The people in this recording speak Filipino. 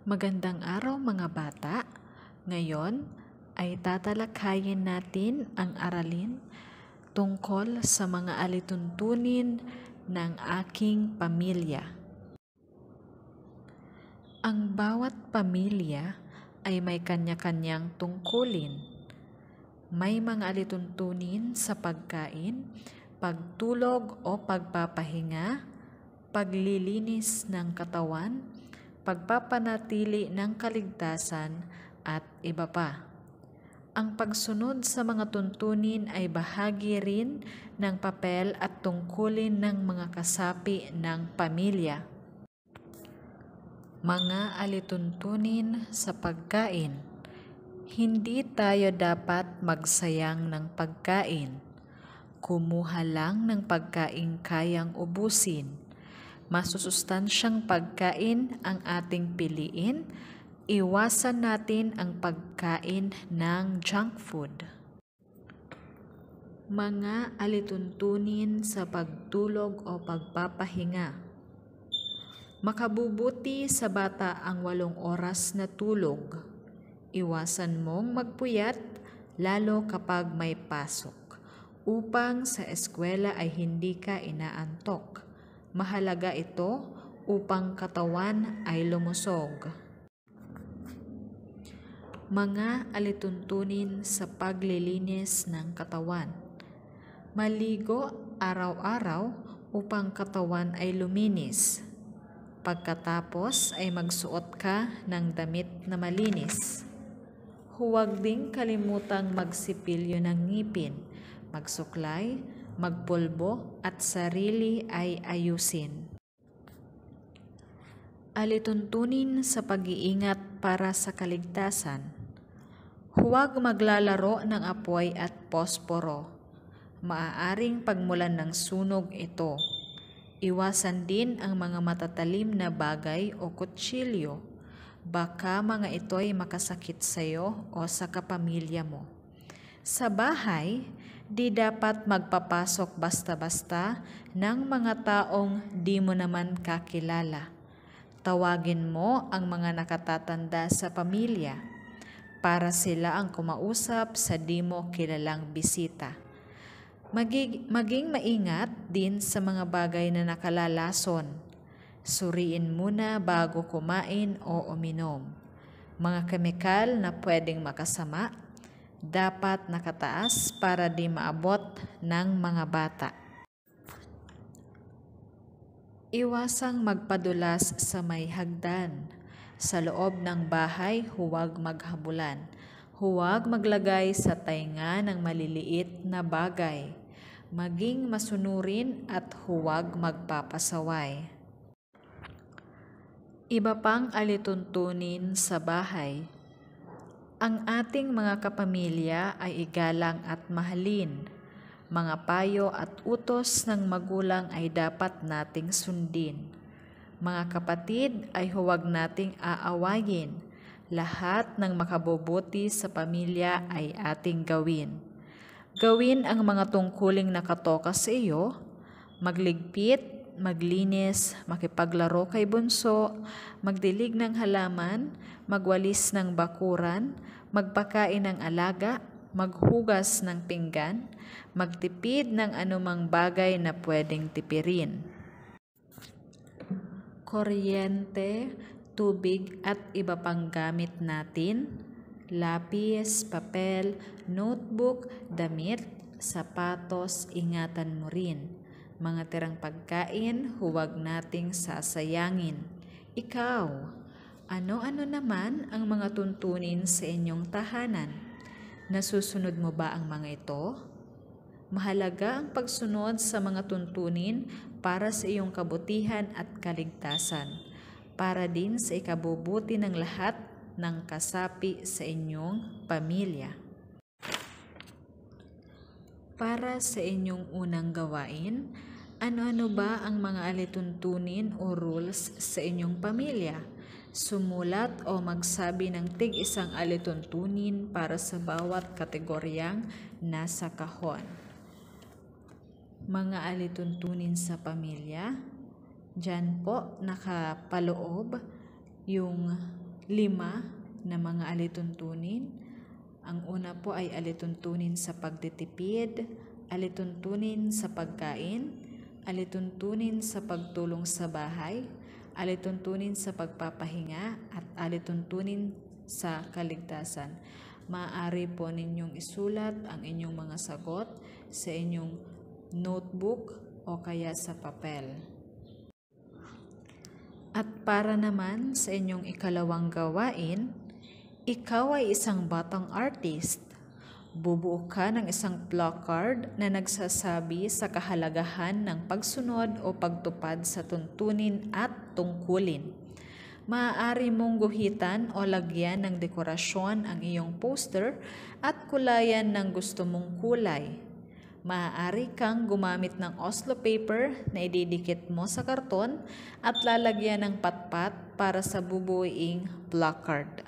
Magandang araw mga bata. Ngayon ay tatalakayin natin ang aralin tungkol sa mga alituntunin ng aking pamilya. Ang bawat pamilya ay may kanya-kanyang tungkulin. May mga alituntunin sa pagkain, pagtulog o pagpapahinga, paglilinis ng katawan, pagpapanatili ng kaligtasan at iba pa. Ang pagsunod sa mga tuntunin ay bahagi rin ng papel at tungkulin ng mga kasapi ng pamilya. Mga alituntunin sa pagkain. Hindi tayo dapat magsayang ng pagkain. Kumuha lang ng pagkain kayang ubusin. Masusustansyang pagkain ang ating piliin. Iwasan natin ang pagkain ng junk food. Mga alituntunin sa pagtulog o pagpapahinga. Makabubuti sa bata ang 8 oras na tulog. Iwasan mong magpuyat lalo kapag may pasok upang sa eskwela ay hindi ka inaantok. Mahalaga ito upang katawan ay lumusog. Mga alituntunin sa paglilinis ng katawan. Maligo araw-araw upang katawan ay luminis. Pagkatapos ay magsuot ka ng damit na malinis. Huwag ding kalimutang magsipilyo ng ngipin, magsuklay, magpulbo at sarili ay ayusin. Alituntunin sa pag-iingat para sa kaligtasan. Huwag maglalaro ng apoy at posporo. Maaaring pagmulan ng sunog ito. Iwasan din ang mga matatalim na bagay o kutsilyo. Baka mga ito'y makasakit sa iyo o sa kapamilya mo. Sa bahay, di dapat magpapasok basta-basta ng mga taong di mo naman kakilala. Tawagin mo ang mga nakatatanda sa pamilya para sila ang kumausap sa di mo kilalang bisita. Maging maingat din sa mga bagay na nakalalason. Suriin muna bago kumain o uminom. Mga kemikal na pwedeng makasama, dapat nakataas para di maabot ng mga bata. Iwasang magpadulas sa may hagdan. Sa loob ng bahay, huwag maghabulan. Huwag maglagay sa tainga ng maliliit na bagay. Maging masunurin at huwag magpapasaway. Iba pang alituntunin sa bahay. Ang ating mga kapamilya ay igalang at mahalin. Mga payo at utos ng magulang ay dapat nating sundin. Mga kapatid ay huwag nating aawayin. Lahat ng makabubuti sa pamilya ay ating gawin. Gawin ang mga tungkuling nakatoka sa iyo, magligpit, maglinis, makipaglaro kay bunso, magdilig ng halaman, magwalis ng bakuran, magpakain ng alaga, maghugas ng pinggan, magtipid ng anumang bagay na pwedeng tipirin. Kuryente, tubig at iba pang gamit natin, lapis, papel, notebook, damit, sapatos, ingatan mo rin. Mga tirang pagkain, huwag nating sasayangin. Ikaw, ano-ano naman ang mga tuntunin sa inyong tahanan? Nasusunod mo ba ang mga ito? Mahalaga ang pagsunod sa mga tuntunin para sa iyong kabutihan at kaligtasan, para din sa ikabubuti ng lahat ng kasapi sa inyong pamilya. Para sa inyong unang gawain, ano-ano ba ang mga alituntunin o rules sa inyong pamilya? Sumulat o magsabi ng tig-isang alituntunin para sa bawat kategoryang nasa kahon. Mga alituntunin sa pamilya. Diyan po nakapaloob yung 5 na mga alituntunin. Ang una po ay alituntunin sa pagtitipid, alituntunin sa pagkain, alituntunin sa pagtulong sa bahay, alituntunin sa pagpapahinga, at alituntunin sa kaligtasan. Maaari po ninyong isulat ang inyong mga sagot sa inyong notebook o kaya sa papel. At para naman sa inyong ikalawang gawain, ikaw ay isang batang artist. Bubuo ka ng isang placard na nagsasabi sa kahalagahan ng pagsunod o pagtupad sa tuntunin at tungkulin. Maaari mong guhitan o lagyan ng dekorasyon ang iyong poster at kulayan ng gusto mong kulay. Maaari kang gumamit ng Oslo paper na ididikit mo sa karton at lalagyan ng patpat para sa bubuing placard.